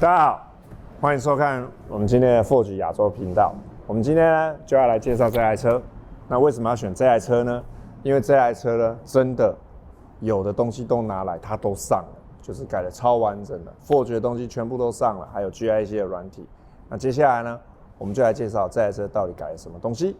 大家好，欢迎收看我们今天的 Forge 亚洲频道。我们今天呢就要来介绍这台车。那为什么要选这台车呢？因为这台车呢真的有的东西都拿来，它都上了，就是改的超完整的。Forge 的东西全部都上了，还有 GIC 的软体。那接下来呢，我们就来介绍这台车到底改了什么东西。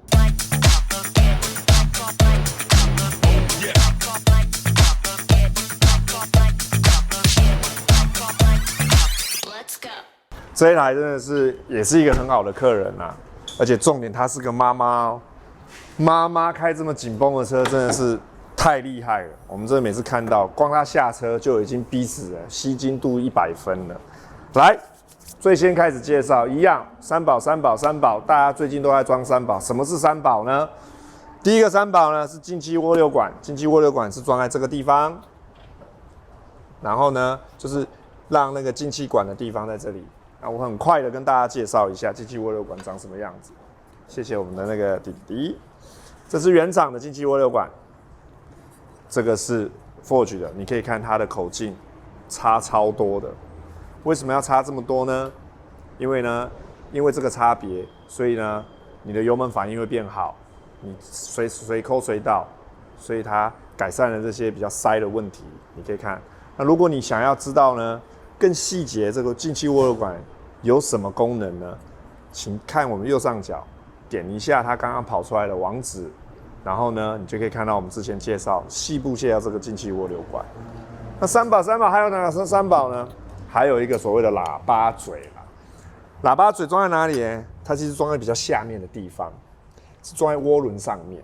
这一台真的是也是一个很好的客人啊，而且重点她是个妈妈哦，妈妈开这么紧绷的车真的是太厉害了。我们这每次看到，光她下车就已经逼死了，吸睛度100分了。来，最先开始介绍，一样三宝，大家最近都在装三宝。什么是三宝呢？第一个三宝呢是进气涡流管，进气涡流管是装在这个地方，然后呢就是让那个进气管的地方在这里。那我很快的跟大家介绍一下进气涡流管长什么样子。谢谢我们的那个弟弟。这是原厂的进气涡流管，这个是 Forge 的，你可以看它的口径差超多的。为什么要差这么多呢？因为这个差别，所以呢你的油门反应会变好，你随扣随到，所以它改善了这些比较塞的问题。你可以看。那如果你想要知道呢更细节这个进气涡流管有什么功能呢？请看我们右上角，点一下它刚刚跑出来的网址，然后呢，你就可以看到我们之前细部介绍这个进气涡流管。那三宝还有哪个三宝呢？还有一个所谓的喇叭嘴啦。喇叭嘴装在哪里呢？它其实装在比较下面的地方，是装在涡轮上面。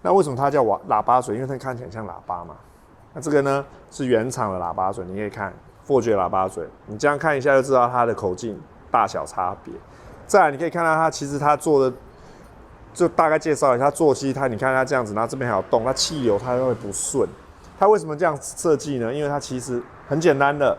那为什么它叫喇叭嘴？因为它看起来像喇叭嘛。那这个呢是原厂的喇叭嘴，你可以看。Forge 喇叭嘴，你这样看一下就知道它的口径大小差别。再来，你可以看到它其实它做的，就大概介绍一下它做机，你看它这样子，然后这边还有洞，它气流它会不顺。它为什么这样设计呢？因为它其实很简单的，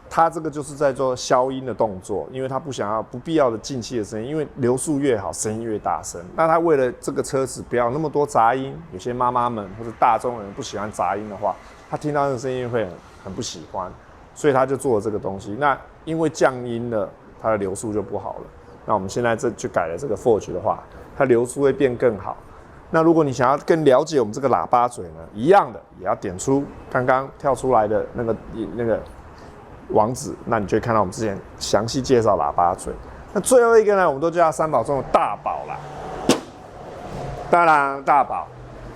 它这个就是在做消音的动作，因为它不想要不必要的进气的声音，因为流速越好，声音越大声。那它为了这个车子不要那么多杂音，有些妈妈们或者大众人不喜欢杂音的话，他听到那个声音会很不喜欢。所以他就做了这个东西，那因为降音了，它的流速就不好了。那我们现在这就改了这个 Forge 的话，它流速会变更好。那如果你想要更了解我们这个喇叭嘴呢，一样的也要点出刚刚跳出来的那个网址，那你就会看到我们之前详细介绍喇叭嘴。那最后一个呢，我们都叫它三宝中的大宝啦。当然大宝，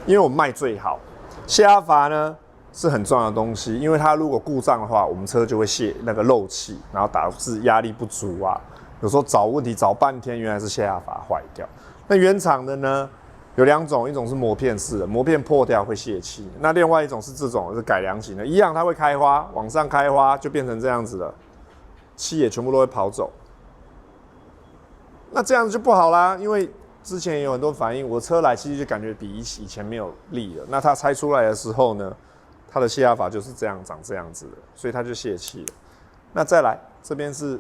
因为我们卖最好，泄压阀呢是很重要的东西，因为它如果故障的话，我们车就会漏气，然后导致压力不足啊。有时候找问题找半天，原来是泄压阀坏掉。那原厂的呢有2种，一种是膜片式的，膜片破掉会泄气；那另外一种是这种是改良型的，一样它会开花，往上开花就变成这样子了，气也全部都会跑走。那这样子就不好啦，因为之前也有很多反应，我车来其实就感觉比以前没有力了。那它拆出来的时候呢？它的泄压阀就是长这样子的，所以它就泄气了。那再来，这边是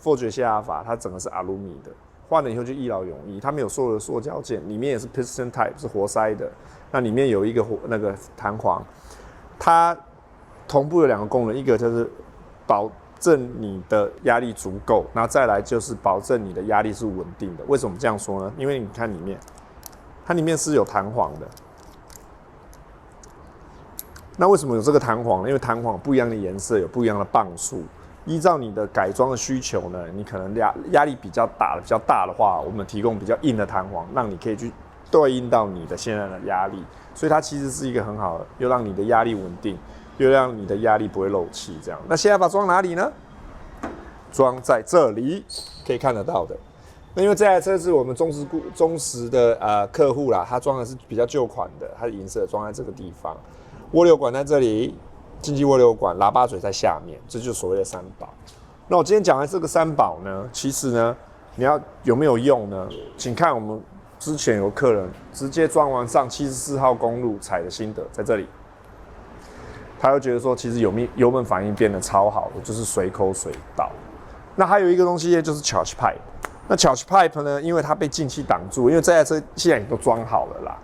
Forge 泄压阀，它整个是阿鲁米的，换了以后就一劳永逸。它没有所有的塑胶件，里面也是 piston type 是活塞的，那里面有一个那个弹簧。它同步有2个功能，一个就是保证你的压力足够，然后再来就是保证你的压力是稳定的。为什么这样说呢？因为你看里面，它里面是有弹簧的。那为什么有这个弹簧呢？因为弹簧不一样的颜色有不一样的磅数，依照你的改装的需求呢，你可能压力比较大的话，我们提供比较硬的弹簧，让你可以去对应到你的现在的压力，所以它其实是一个很好的，又让你的压力稳定，又让你的压力不会漏气。这样，那现在把它装哪里呢？装在这里，可以看得到的。那因为这台车是我们忠实的客户啦，他装的是比较旧款的，它的银色装在这个地方。涡流管在这里，进气涡流管，喇叭嘴在下面，这就是所谓的三宝。那我今天讲的这个三宝呢，其实呢，你要有没有用呢？请看我们之前有客人直接装完上74号公路踩的心得，在这里，他又觉得说，其实油门反应变得超好的，就是随口随到。那还有一个东西就是 charge pipe。那 charge pipe 呢，因为它被进气挡住，因为这台车现在也都装好了啦。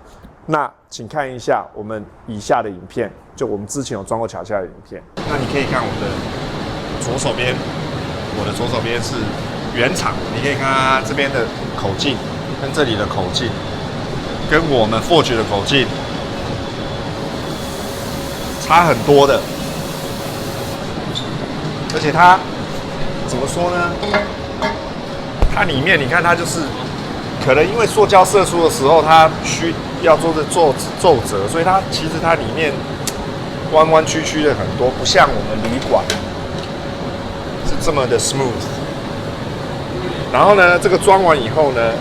那请看一下我们以下的影片，就我们之前有装过charge pipe的影片。那你可以看我们的左手边我的左手边是原厂，你可以看它这边的口径跟这里的口径，跟我们 Forge 的口径差很多的。而且它怎么说呢？它里面你看，它就是可能因为塑胶射出的时候，它需要做皱褶，所以它其实它里面弯弯曲曲的很多，不像我们铝管是这么的 smooth。然后呢，这个装完以后呢，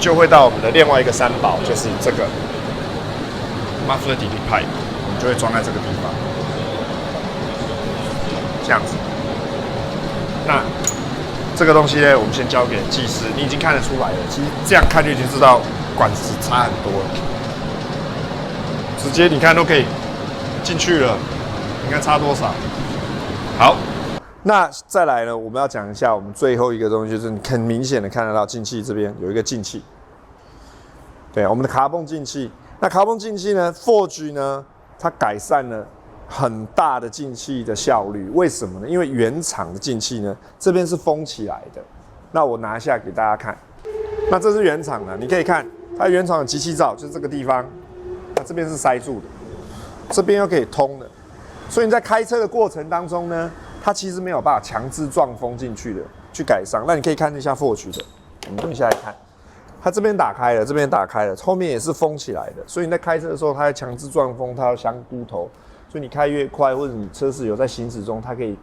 就会到我们的另外一个三宝，就是这个 muffler delete pipe， 我们就会装在这个地方。这样子，那这个东西呢，我们先交给技师。你已经看得出来了，其实这样看就已经知道管子差很多了。直接你看都可以进去了，你看差多少？好，那再来呢，我们要讲一下我们最后一个东西，就是你很明显的看得到进气这边有一个进气，对，我们的卡泵进气。那卡泵进气呢 ，Forge 呢，它改善了很大的进气的效率，为什么呢？因为原厂的进气呢，这边是封起来的。那我拿下给大家看，那这是原厂的，你可以看它原厂的集气罩，就是这个地方，它这边是塞住的，这边又可以通的，所以你在开车的过程当中呢，它其实没有办法强制撞风进去的，去改善。那你可以看一下 Forge 的，我们等一下来看，它这边打开了，这边打开了，后面也是封起来的，所以你在开车的时候，它要强制撞风，它要香菇头。所以你开越快，或者你车子有在行驶中，它可以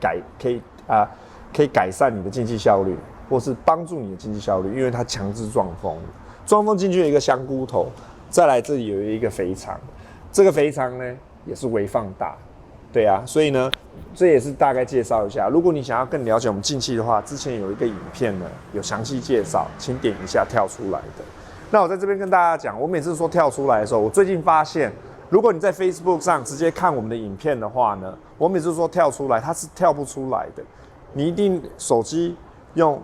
改善你的进气效率，或是帮助你的进气效率，因为它强制撞风。撞风进去有一个香菇头，再来这里有一个肥肠，这个肥肠呢也是微放大，对啊，所以呢这也是大概介绍一下。如果你想要更了解我们进气的话，之前有一个影片呢有详细介绍，请点一下跳出来的。那我在这边跟大家讲，我每次说跳出来的时候，我最近发现。如果你在 Facebook 上直接看我们的影片的话呢，我每次说跳出来，它是跳不出来的。你一定手机用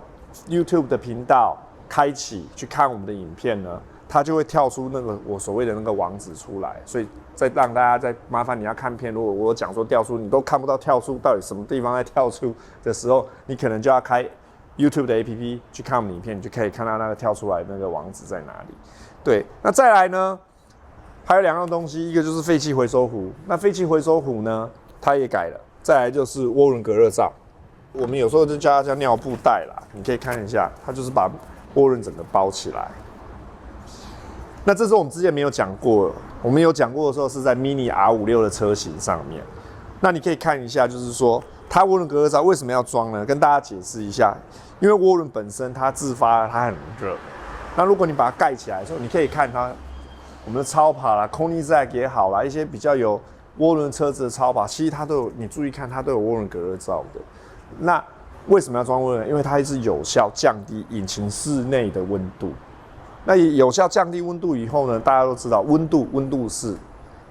YouTube 的频道开启去看我们的影片呢，它就会跳出那个我所谓的那个网址出来。所以再让大家再麻烦你要看片，如果我讲说跳出，你都看不到跳出到底什么地方在跳出的时候，你可能就要开 YouTube 的 APP 去看我们影片，你就可以看到那个跳出来的那个网址在哪里。对，那再来呢？还有两样东西，一个就是废气回收壶。那废气回收壶呢，它也改了。再来就是涡轮隔热罩，我们有时候就叫它叫尿布袋啦。你可以看一下，它就是把涡轮整个包起来。那这是我们之前没有讲过，我们有讲过的时候是在 Mini R56的车型上面。那你可以看一下，就是说它涡轮隔热罩为什么要装呢？跟大家解释一下，因为涡轮本身它自发它很热。那如果你把它盖起来的时候，你可以看它。我们的超跑啦 ，Koenigsegg 也好啦，一些比较有涡轮车子的超跑，其实它都有，你注意看，它都有涡轮隔热罩的。那为什么要装涡轮？因为它是有效降低引擎室内的温度。那有效降低温度以后呢，大家都知道，温度是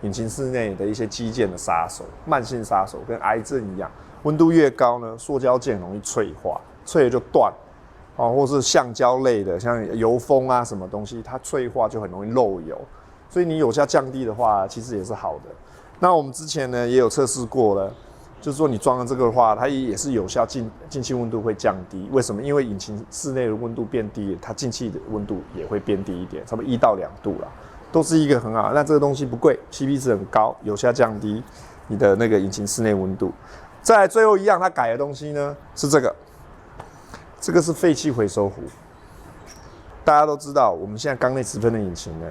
引擎室内的一些机件的杀手，慢性杀手，跟癌症一样。温度越高呢，塑胶件容易脆化，脆了就断。哦，或是橡胶类的，像油封啊什么东西，它脆化就很容易漏油，所以你有效降低的话，其实也是好的。那我们之前呢也有测试过了，就是说你装了这个的话，它也是有效进气温度会降低。为什么？因为引擎室内的温度变低，它进气的温度也会变低一点，差不多1到2度啦，都是一个很好。那这个东西不贵 ，CP 值很高，有效降低你的那个引擎室内温度。再来最后一样，它改的东西呢是这个。这个是废气回收壶，大家都知道，我们现在缸内直喷的引擎呢，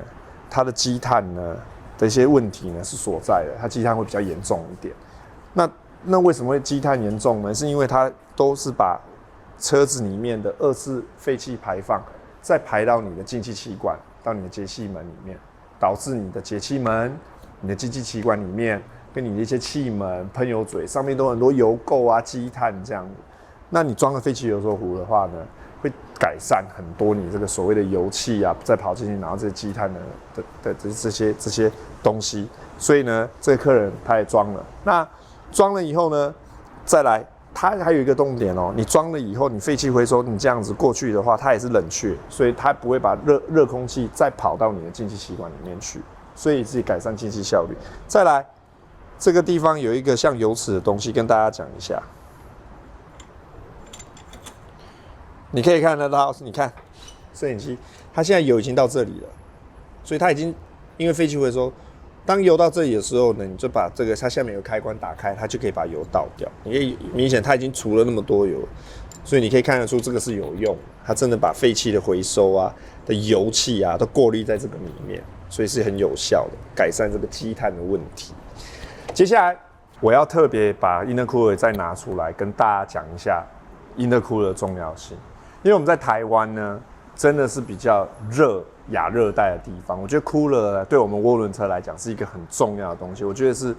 它的积碳呢的一些问题呢是所在的，它积碳会比较严重一点。那为什么会积碳严重呢？是因为它都是把车子里面的2次废气排放，再排到你的进气气管，到你的节气门里面，导致你的节气门、你的进气气管里面，跟你的一些气门、喷油嘴上面都有很多油垢啊、积碳这样子。那你装了废气回收壶的话呢，会改善很多你这个所谓的油气啊，再跑进去，然后这些积碳的这些东西。所以呢，这个客人他也装了。那装了以后呢，再来，它还有一个重点哦，你装了以后，你废气回收，你这样子过去的话，它也是冷却，所以它不会把热空气再跑到你的进气气管里面去，所以自己改善进气效率。再来，这个地方有一个像油尺的东西，跟大家讲一下。你可以看得到，你看摄影机，它现在油已经到这里了，所以它已经因为废气回收，当油到这里的时候呢，你就把这个它下面有开关打开，它就可以把油倒掉。你可以明显它已经除了那么多油，所以你可以看得出这个是有用，它真的把废气的回收啊的油气啊都过滤在这个里面，所以是很有效的改善这个积碳的问题。接下来我要特别把 intercooler 再拿出来跟大家讲一下 intercooler 的重要性，因为我们在台湾呢真的是比较热亚热带的地方，我觉得 cooler 对我们涡轮车来讲是一个很重要的东西，我觉得是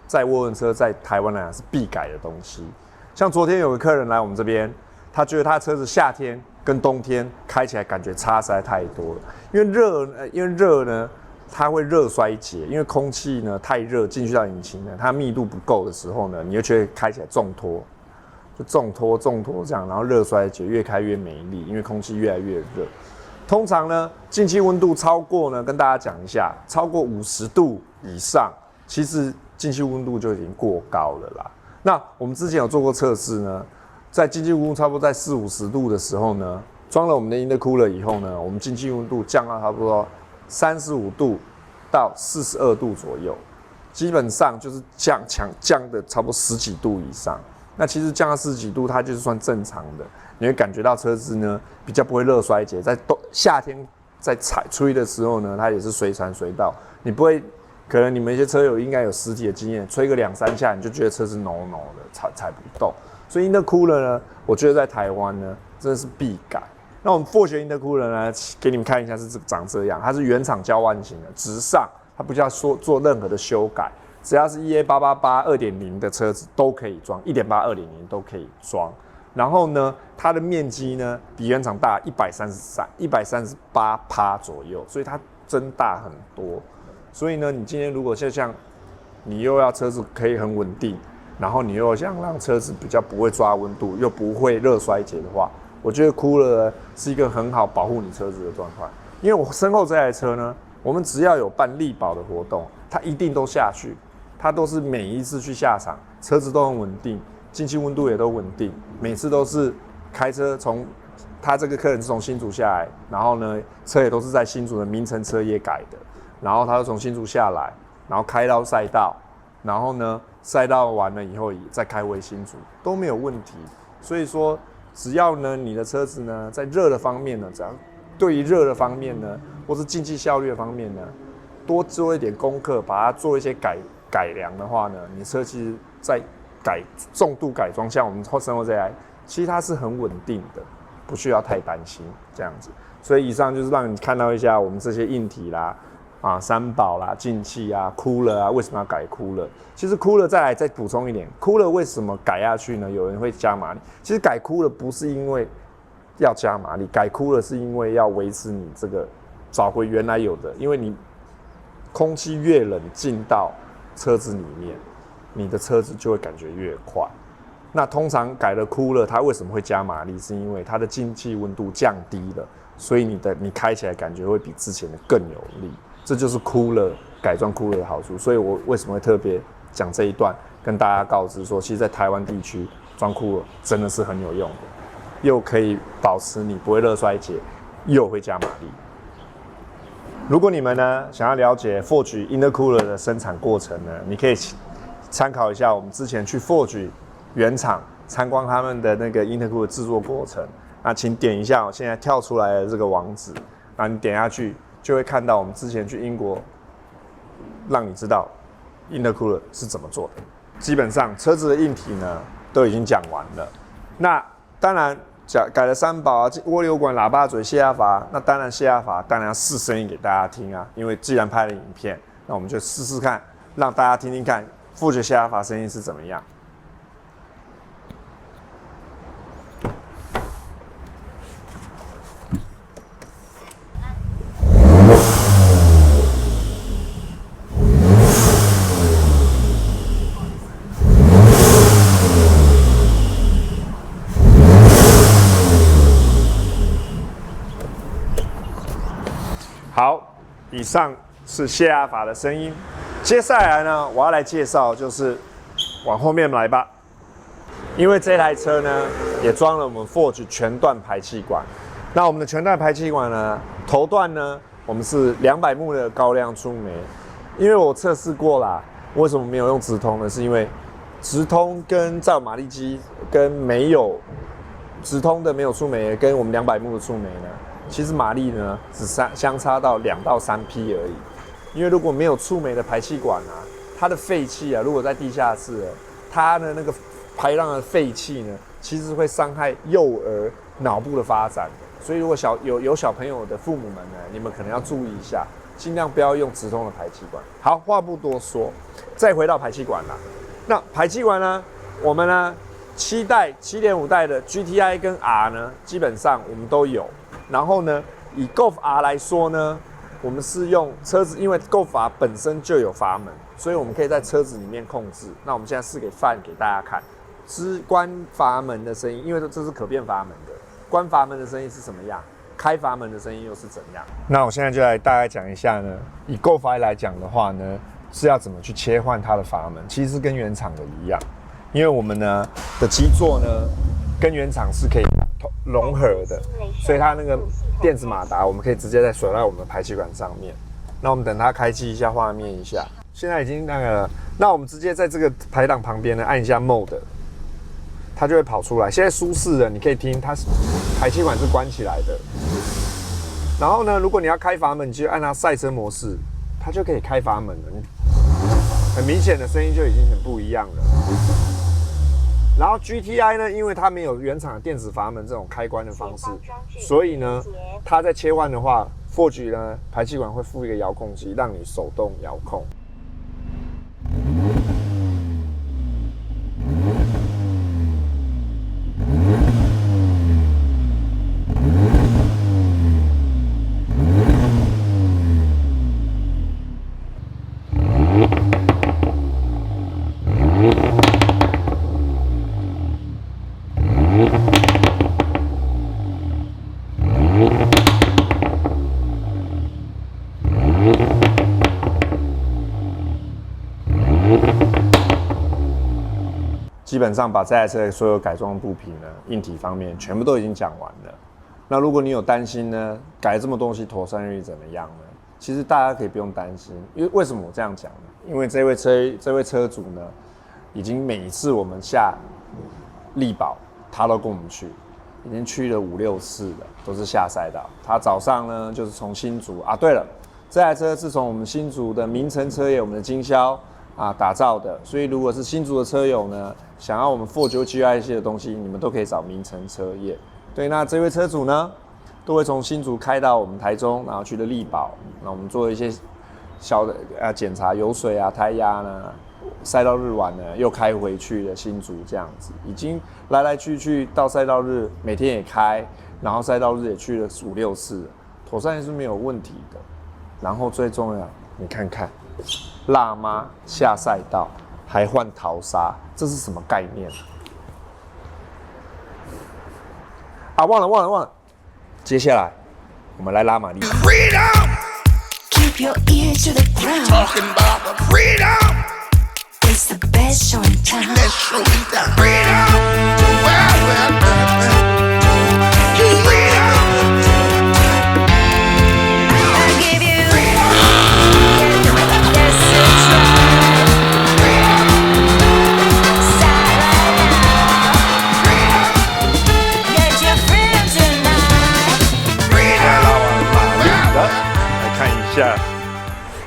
在涡轮车在台湾来讲是必改的东西。像昨天有个客人来我们这边，他觉得他的车子夏天跟冬天开起来感觉差实在太多了，因为热呢它会热衰竭，因为空气呢太热进去到引擎呢，它密度不够的时候呢，你就觉得开起来重拖，就重拖这样，然后热衰竭，越开越没力，因为空气越来越热。通常呢，进气温度超过呢，跟大家讲一下，超过50度以上，其实进气温度就已经过高了啦。那我们之前有做过测试呢，在进气温度差不多在40-50度的时候呢，装了我们的 intercooler 以后呢，我们进气温度降到差不多35度到42度左右，基本上就是降的差不多10几度以上。那其实降到40几度，它就是算正常的。你会感觉到车子呢比较不会热衰竭，在夏天在吹的时候呢，它也是随传随到，你不会，可能你们一些车友应该有实体的经验，吹个2-3下你就觉得车子no的踩不动。所以 intercooler 呢，我觉得在台湾呢真的是必改。那我们Forge intercooler 呢，给你们看一下是长这样，它是原厂交换型的，直上，它不叫说做任何的修改，只要是 EA888 2.0 的车子都可以装，1.8 2.0 都可以装。然后呢，它的面积呢比原厂大138% 左右，所以它增大很多。所以呢，你今天如果像你又要车子可以很稳定，然后你又想让车子比较不会抓温度，又不会热衰竭的话，我觉得 Cooler 是一个很好保护你车子的状况。因为我身后这台车呢，我们只要有办力保的活动，它一定都下去，它都是每一次去下场，车子都很稳定。进气温度也都稳定，每次都是开车从他这个客人是从新竹下来，然后呢车也都是在新竹的名城车业改的，然后他就从新竹下来，然后开到赛道，然后呢赛道完了以后也再开回新竹都没有问题。所以说只要呢你的车子呢在热的方面呢，只要对于热的方面呢，或是进气效率的方面呢，多做一点功课，把它做一些改良的话呢，你车其实在重度改装，像我们身后这台，其实它是很稳定的，不需要太担心这样子。所以以上就是让你看到一下我们这些硬体啦、三宝啦、进气啊、Cooler 啊，为什么要改 Cooler？ 其实 Cooler 再补充一点 ，Cooler 为什么改下去呢？有人会加马力，其实改 Cooler 不是因为要加马力，改 Cooler 是因为要维持你这个找回原来有的，因为你空气越冷进到车子里面，你的车子就会感觉越快。那通常改了 Cooler， 它为什么会加马力？是因为它的进气温度降低了，所以你开起来感觉会比之前的更有力。这就是 Cooler 改装 Cooler 的好处。所以我为什么会特别讲这一段，跟大家告知说，其实在台湾地区装 Cooler 真的是很有用的，又可以保持你不会热衰竭，又会加马力。如果你们呢想要了解 Forge intercooler 的生产过程呢，你可以参考一下我们之前去 Forge 原厂参观他们的那个 intercooler 制作过程。那请点一下我现在跳出来的这个网址，那你点下去就会看到我们之前去英国，让你知道 intercooler 是怎么做的。基本上车子的硬体呢都已经讲完了。那当然改了三宝啊，涡流管、喇叭嘴、泄压阀。那当然泄压阀当然要试声音给大家听啊，因为既然拍了影片，那我们就试试看，让大家听听看Forge泄压阀声音是怎么样。好，以上是泄压阀的声音。接下来呢，我要来介绍，就是往后面来吧。因为这台车呢也装了我们 Forge 全段排气管。那我们的全段排气管呢，头段呢我们是200目的高亮触媒，因为我测试过啦。为什么没有用直通呢？是因为直通跟造马力机跟没有直通的没有触媒，跟我们200目的触媒呢，其实马力呢只相差到2到3匹而已。因为如果没有触媒的排气管啊，它的废气啊，如果在地下室，它的那个排浪的废气呢，其实会伤害幼儿脑部的发展。所以如果有小朋友的父母们呢，你们可能要注意一下，尽量不要用直通的排气管。好，话不多说，再回到排气管啦。那排气管呢，我们呢7.5代的 GTI 跟 R 呢，基本上我们都有。然后呢，以 Golf R 来说呢，我们是用车子，因为 Golf R 本身就有阀门，所以我们可以在车子里面控制。那我们现在试给大家看，关阀门的声音，因为这是可变阀门的，关阀门的声音是什么样？开阀门的声音又是怎样？那我现在就来大概讲一下呢。以 Golf R 来讲的话呢，是要怎么去切换它的阀门？其实跟原厂的一样，因为我们呢的基座呢跟原厂是可以融合的，所以它那个电子马达我们可以直接再锁在我们的排气管上面。那我们等它开机一下画面一下，现在已经那个了，那我们直接在这个排档旁边呢按一下 Mode， 它就会跑出来。现在舒适的，你可以听它排气管是关起来的。然后呢，如果你要开阀门，你就按它赛车模式，它就可以开阀门了。很明显的声音就已经很不一样了。然后 GTI 呢，因为它没有原厂的电子阀门这种开关的方式，所以呢，它在切换的话 ，Forge 呢排气管会附一个遥控器，让你手动遥控。基本上把这台车的所有改装部品呢，硬体方面全部都已经讲完了。那如果你有担心呢，改这么东西妥善率怎么样呢？其实大家可以不用担心，因为为什么我这样讲呢？因为这位车主呢，已经每一次我们下力宝，他都跟我们去，已经去了5、6次了，都是下赛道。他早上呢就是从新竹啊，对了，这台车是从我们新竹的名城车业我们的经销打造的，所以如果是新竹的车友呢，想要我们 Forge GIC 的东西，你们都可以找名城车业。对，那这位车主呢，都会从新竹开到我们台中，然后去的力宝，那我们做一些小的检查油水啊、胎压呢，赛道日晚呢又开回去的新竹这样子，已经来来去去到赛道日每天也开，然后赛道日也去了5、6次，妥善是没有问题的。然后最重要，你看看，辣妈下赛道还换淘沙，这是什么概念啊？忘了，接下来我们来拉马力。Keep your ear to the ground. Talking about freedom. It's the best show in town. Best show in town. Freedom. Well. Freedom. I give you freedom. Yes, it's right. Freedom. Start right now. Freedom. Get your freedom tonight. Freedom. 来看一下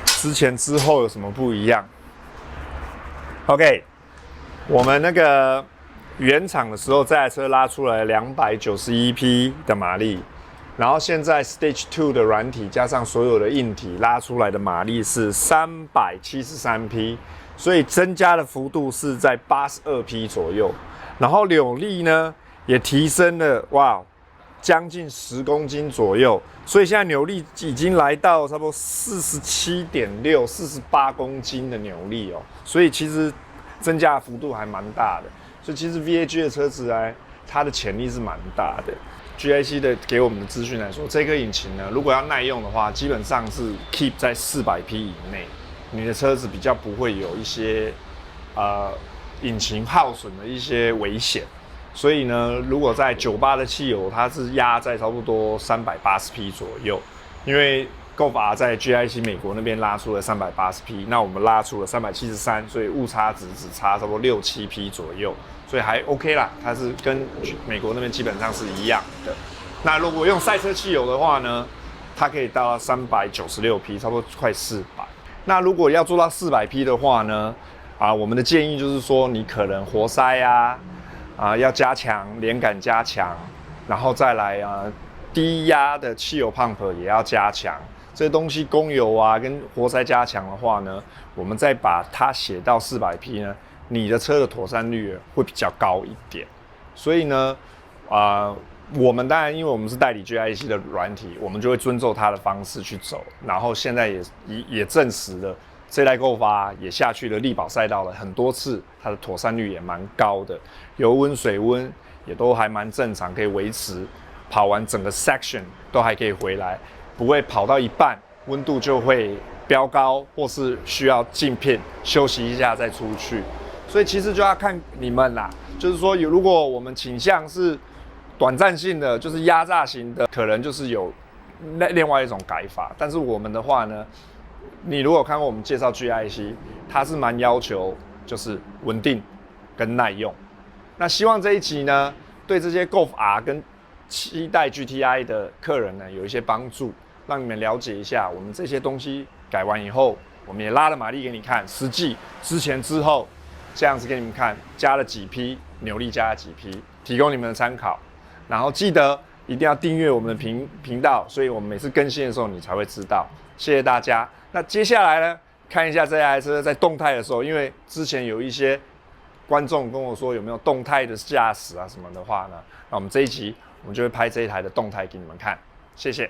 之前之后有什么不一样。OK， 我们那个原厂的时候，这台车拉出来291匹的马力，然后现在 Stage 2的软体加上所有的硬体拉出来的马力是373匹，所以增加的幅度是在82匹左右。然后扭力呢也提升了将近10公斤左右，所以现在扭力已经来到差不多47.6、48公斤的扭力哦，所以其实增加的幅度还蛮大的。所以其实 VAG 的车子它的潜力是蛮大的。GIC 的给我们的资讯来说，这颗引擎呢，如果要耐用的话，基本上是 keep 在400匹以内，你的车子比较不会有一些引擎耗损的一些危险。所以呢，如果在98的汽油，它是压在差不多380匹左右，因为 Golf R 在 GIC 美国那边拉出了380匹，那我们拉出了373，所以误差值只差差不多6-7匹左右，所以还 OK 啦，它是跟美国那边基本上是一样的。那如果用赛车汽油的话呢，它可以到396匹，差不多快400。那如果要做到400匹的话呢，我们的建议就是说，你可能活塞要加强连杆加强，然后再来低压的汽油 pump 也要加强。这些东西供油跟活塞加强的话呢，我们再把它写到400匹呢，你的车的妥善率会比较高一点。所以呢，我们当然因为我们是代理 GIC 的软体，我们就会遵照它的方式去走。然后现在也证实了，这台 Golf R 也下去了力宝赛道了很多次，它的妥善率也蛮高的，油温、水温也都还蛮正常，可以维持。跑完整个 section 都还可以回来，不会跑到一半温度就会飙高，或是需要进片休息一下再出去。所以其实就要看你们啦，就是说如果我们倾向是短暂性的，就是压榨型的，可能就是有另外一种改法。但是我们的话呢，你如果看过我们介绍 GIC， 它是蛮要求就是稳定跟耐用。那希望这一集呢，对这些 Golf R 跟7代 GTI 的客人呢有一些帮助，让你们了解一下我们这些东西改完以后，我们也拉了马力给你看，实际之前之后这样子给你们看，加了几匹扭力，加了几匹，提供你们的参考。然后记得一定要订阅我们的频道，所以我们每次更新的时候你才会知道。谢谢大家。那接下来呢，看一下这台车在动态的时候，因为之前有一些观众跟我说有没有动态的驾驶什么的话呢，那我们这一集我们就会拍这一台的动态给你们看，谢谢。